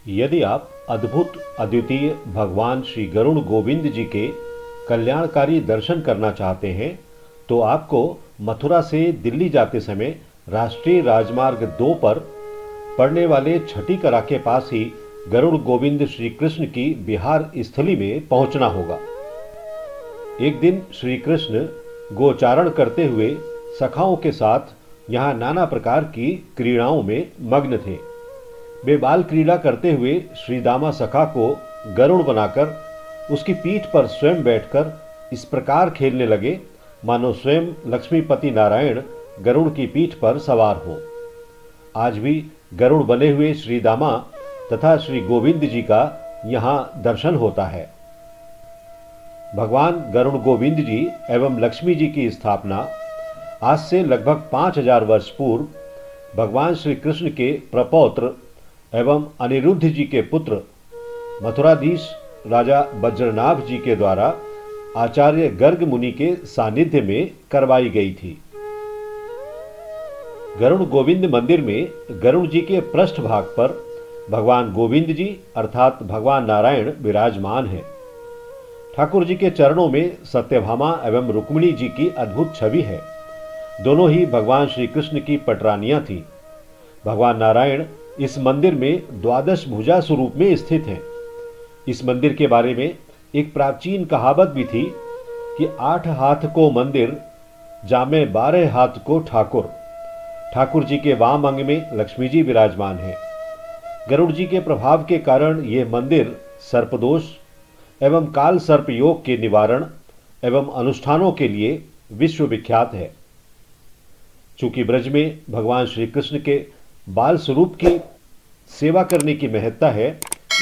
यदि आप अद्भुत अद्वितीय भगवान श्री गरुड़ गोविंद जी के कल्याणकारी दर्शन करना चाहते हैं तो आपको मथुरा से दिल्ली जाते समय राष्ट्रीय राजमार्ग 2 पर पड़ने वाले छठी करा के पास ही गरुड़ गोविंद श्री कृष्ण की विहार स्थली में पहुंचना होगा। एक दिन श्री कृष्ण गोचारण करते हुए सखाओं के साथ यहाँ नाना प्रकार की क्रीड़ाओं में मग्न थे। वे बाल क्रीड़ा करते हुए श्री दामा सखा को गरुड़ बनाकर उसकी पीठ पर स्वयं बैठकर इस प्रकार खेलने लगे मानो स्वयं लक्ष्मीपति नारायण गरुड़ की पीठ पर सवार हो। आज भी गरुड़ बने हुए श्री दामा तथा श्री गोविंद जी का यहाँ दर्शन होता है। भगवान गरुड़ गोविंद जी एवं लक्ष्मी जी की स्थापना आज से लगभग 5000 वर्ष पूर्व भगवान श्री कृष्ण के प्रपौत्र एवं अनिरुद्ध जी के पुत्र मथुराधीश राजा वज्रनाभ जी के द्वारा आचार्य गर्ग मुनि के सानिध्य में करवाई गई थी। गरुड़ गोविंद मंदिर में गरुड़ जी के पृष्ठ भाग पर भगवान गोविंद जी अर्थात भगवान नारायण विराजमान हैं। ठाकुर जी के चरणों में सत्यभामा एवं रुक्मिणी जी की अद्भुत छवि है। दोनों ही भगवान श्री कृष्ण की पटरानियां थीं। भगवान नारायण इस मंदिर में द्वादश भुजा स्वरूप में स्थित हैं। इस मंदिर के बारे में एक प्राचीन कहावत भी थी कि 8 हाथ को मंदिर जामे 12 हाथ को ठाकुर। ठाकुर जी के वाम अंग में लक्ष्मी जी विराजमान हैं। गरुड़ जी के प्रभाव के कारण यह मंदिर सर्पदोष एवं काल सर्प योग के निवारण एवं अनुष्ठानों के लिए विश्वविख्यात है। चूंकि ब्रज में भगवान श्री कृष्ण के बाल स्वरूप की सेवा करने की महत्ता है,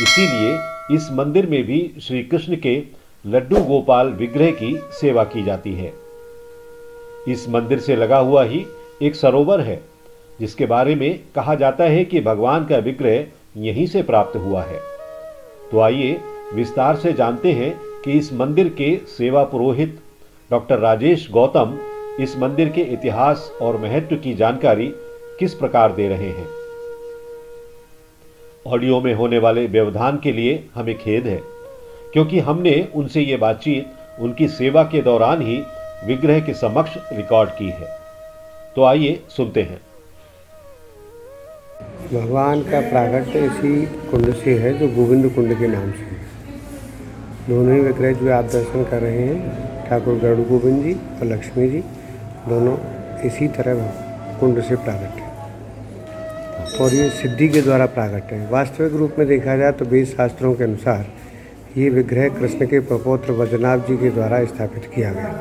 इसीलिए इस मंदिर में भी श्री कृष्ण के लड्डू गोपाल विग्रह की सेवा की जाती है। इस मंदिर से लगा हुआ ही एक सरोवर है जिसके बारे में कहा जाता है कि भगवान का विग्रह यहीं से प्राप्त हुआ है। तो आइए विस्तार से जानते हैं कि इस मंदिर के सेवा पुरोहित डॉक्टर राजेश गौतम इस मंदिर के इतिहास और महत्व की जानकारी किस प्रकार दे रहे हैं। ऑडियो में होने वाले व्यवधान के लिए हमें खेद है, क्योंकि हमने उनसे ये बातचीत उनकी सेवा के दौरान ही विग्रह के समक्ष रिकॉर्ड की है। तो आइए सुनते हैं। भगवान का प्राकट्य इसी कुंड से है जो गोविंद कुंड के नाम से है। दोनों ही विग्रह जो आप दर्शन कर रहे हैं, ठाकुर गरुड़ गोविंद जी और लक्ष्मी जी, दोनों इसी तरह कुंड से प्राकट है और ये सिद्धि के द्वारा प्राकट है। वास्तविक रूप में देखा जाए तो वेद शास्त्रों के अनुसार ये विग्रह कृष्ण के प्रपौत्र वज्रनाभ जी के द्वारा स्थापित किया गया,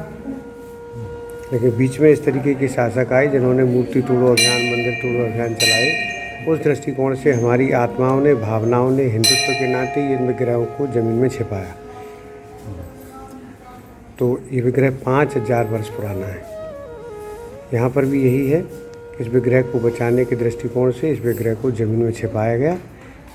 लेकिन बीच में इस तरीके के शासक आए जिन्होंने मूर्ति तोड़ो अभियान, मंदिर तोड़ो अभियान चलाए। उस दृष्टिकोण से हमारी आत्माओं ने, भावनाओं ने हिंदुत्व के नाते इन विग्रहों को जमीन में छिपाया। तो ये विग्रह 5000 वर्ष पुराना है। यहाँ पर भी यही है, इस विग्रह को बचाने के दृष्टिकोण से इस विग्रह को जमीन में छिपाया गया।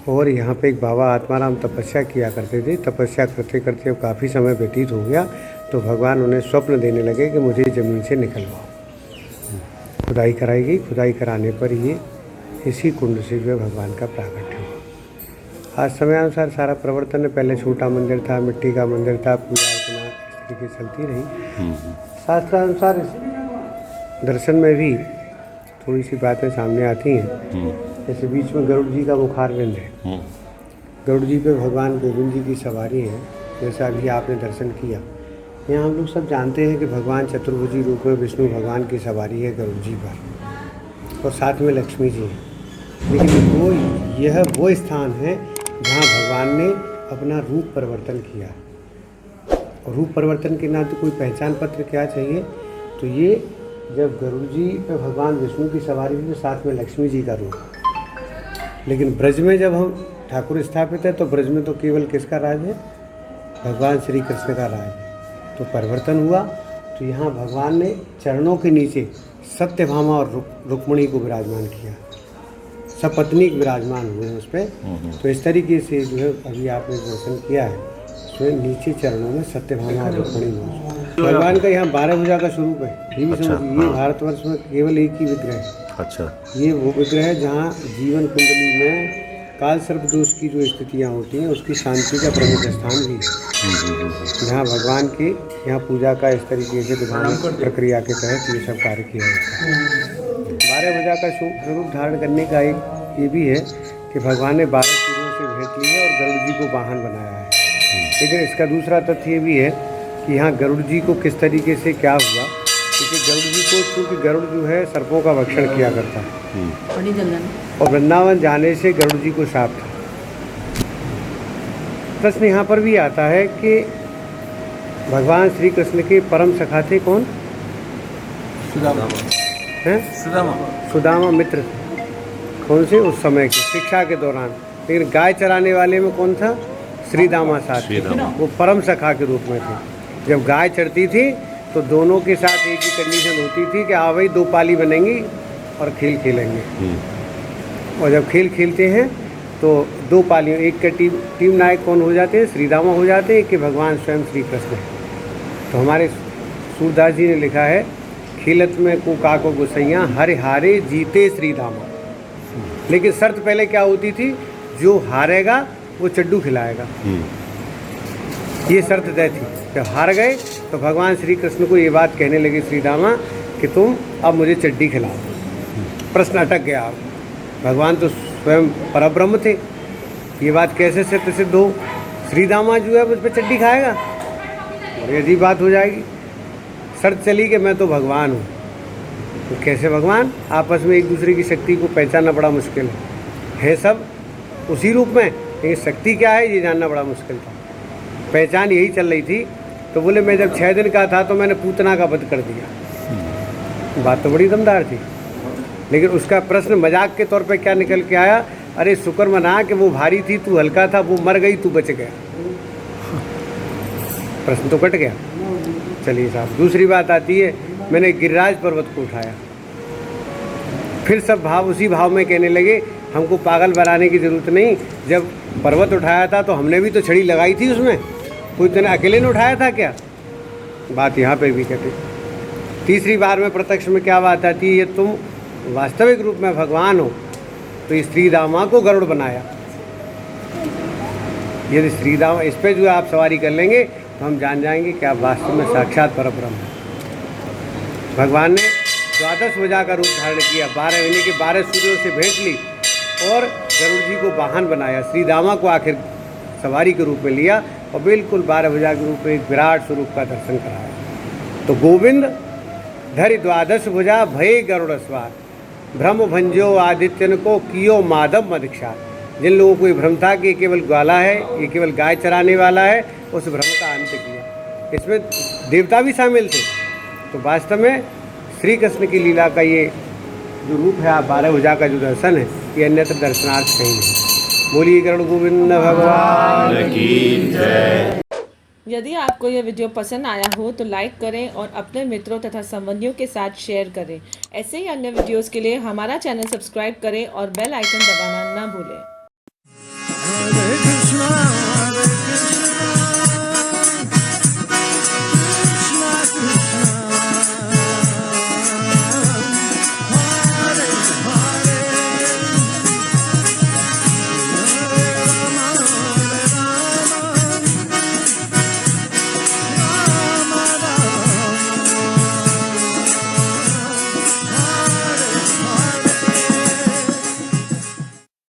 और यहाँ पे एक बाबा आत्माराम तपस्या किया करते थे। तपस्या करते करते काफ़ी समय व्यतीत हो गया तो भगवान उन्हें स्वप्न देने लगे कि मुझे ज़मीन से निकलवाओ। खुदाई कराई गई। खुदाई कराने पर ये इसी कुंड से जो भगवान का प्राकट्य हुआ। आज समयानुसार सारा प्रवर्तन है। पहले छोटा मंदिर था, मिट्टी का मंदिर था, पूजा अर्चना इस तरीके चलती रही। शास्त्रानुसार दर्शन में भी थोड़ी सी बातें सामने आती हैं। जैसे बीच में गरुड़ जी का मुखारविंद है। गरुड़ जी पे भगवान गोविंद जी की सवारी है, जैसा अभी आपने दर्शन किया। यहाँ हम लोग सब जानते हैं कि भगवान चतुर्भुजी रूप में विष्णु भगवान की सवारी है गरुड़ जी पर, और साथ में लक्ष्मी जी हैं। लेकिन यह वो स्थान है जहाँ भगवान ने अपना रूप परिवर्तन किया। और रूप परिवर्तन के नाते कोई पहचान पत्र क्या चाहिए, तो ये जब गरुड़ जी पे भगवान विष्णु की सवारी हुई तो साथ में लक्ष्मी जी का रूप। लेकिन ब्रज में जब हम ठाकुर स्थापित है तो ब्रज में तो केवल किसका राज है? भगवान श्री कृष्ण का राज है। तो परिवर्तन हुआ तो यहाँ भगवान ने चरणों के नीचे सत्यभामा और रुक्मिणी को विराजमान किया। सपत्नीक विराजमान हुए उस पर। तो इस तरीके से जो है अभी आपने दर्शन किया है, तो नीचे चरणों में सत्यभामा और रुक्मिणी भगवान का यहाँ 12 भुजा का स्वरूप है। ये भी समझिए, ये भारतवर्ष में केवल एक ही विग्रह है। अच्छा, ये वो विग्रह है जहाँ जीवन कुंडली में काल सर्प दोष की जो स्थितियाँ होती हैं उसकी शांति का प्रमुख स्थान भी है, जहाँ भगवान की यहाँ पूजा का इस तरीके से विधान प्रक्रिया के तहत ये सब कार्य किया जाता है। 12 भुजा का स्वरूप धारण करने का एक ये भी है कि भगवान ने 12 सूर्यों से भेंट ली है और गरुड़ जी को वाहन बनाया है। लेकिन इसका दूसरा तथ्य ये भी है कि यहाँ गरुड़ जी को किस तरीके से क्या हुआ, क्योंकि गरुड़ जी को, क्योंकि गरुड़ जो है सर्पों का भक्षण किया करता है और वृंदावन जाने से गरुड़ जी को शाप था। प्रश्न यहाँ पर भी आता है कि भगवान श्री कृष्ण के परम सखा थे कौन? सुदामा मित्र। कौन से? उस समय के शिक्षा के दौरान। लेकिन गाय चराने वाले में कौन था? श्रीदामा साथ। वो परम सखा के रूप में थे। जब गाय चरती थी तो दोनों के साथ एक ही कंडीशन होती थी कि हाँ भाई 2 पाली बनेंगी और खेल खेलेंगे। और जब खेल खेलते हैं तो 2 पालियों, एक का टीम नायक कौन हो जाते हैं? श्रीदामा हो जाते हैं कि भगवान स्वयं श्री कृष्ण है। तो हमारे सूरदास जी ने लिखा है, खेलत में को काको गुसैया हरे हारे जीते श्रीदामा। लेकिन शर्त पहले क्या होती थी? जो हारेगा वो चड्डू खिलाएगा। ये शर्त तय थी। जब हार गए तो भगवान श्री कृष्ण को ये बात कहने लगे श्रीदामा कि तुम अब मुझे चड्डी खिलाओ। प्रश्न अटक गया। भगवान तो स्वयं परब्रह्म थे, ये बात कैसे सत्य सिद्ध हो? श्रीदामा जो है मुझ पर चड्डी खाएगा, और अजीब बात हो जाएगी। शर्त चली कि मैं तो भगवान हूँ। तो कैसे भगवान? आपस में एक दूसरे की शक्ति को पहचानना बड़ा मुश्किल है सब उसी रूप में, लेकिन शक्ति क्या है ये जानना बड़ा मुश्किल था। पहचान यही चल रही थी। तो बोले मैं जब 6 दिन का था तो मैंने पूतना का वध कर दिया। बात तो बड़ी दमदार थी, लेकिन उसका प्रश्न मजाक के तौर पे क्या निकल के आया? अरे शुक्र मना कि वो भारी थी, तू हल्का था, वो मर गई, तू बच गया। प्रश्न तो कट गया। चलिए साहब, दूसरी बात आती है, मैंने गिरिराज पर्वत को उठाया। फिर सब भाव उसी भाव में कहने लगे हमको पागल बनाने की ज़रूरत नहीं। जब पर्वत उठाया था तो हमने भी तो छड़ी लगाई थी उसमें, कोई तूने अकेले ने उठाया था क्या? बात यहाँ पे भी कहते। तीसरी बार में प्रत्यक्ष में क्या बात आती है? ये तुम वास्तविक रूप में भगवान हो तो इस श्रीदामा को गरुड़ बनाया। यदि श्रीदामा इस पे जो आप सवारी कर लेंगे तो हम जान जाएंगे कि आप वास्तव में साक्षात परब्रह्म हैं। भगवान ने 12 भुजा का रूप धारण किया, 12 महीने के 12 सूर्यों से भेंट ली और गरुड़ जी को वाहन बनाया। श्रीदामा को आखिर सवारी के रूप में लिया और बिल्कुल 12 भुजा के रूप में एक विराट स्वरूप का दर्शन कराया। तो गोविंद धरि 12 भुजा भय गरुड़ सवार, भ्रम भंजो आदित्यन को कियो माधव मदीक्षा। जिन लोगों को ये भ्रम था कि ये केवल ग्वाला है, ये केवल गाय चराने वाला है, उस भ्रम का अंत किया। इसमें देवता भी शामिल थे। तो वास्तव में श्री कृष्ण की लीला का ये जो रूप है, आप 12 भुजा का जो दर्शन है, ये अन्यत्र दर्शनार्थ कहीं नहीं। बोलिए गरुड़ गोविंद भगवान की जय। यदि आपको यह वीडियो पसंद आया हो तो लाइक करें और अपने मित्रों तथा संबंधियों के साथ शेयर करें। ऐसे ही अन्य वीडियोस के लिए हमारा चैनल सब्सक्राइब करें और बेल आइकन दबाना ना भूलें।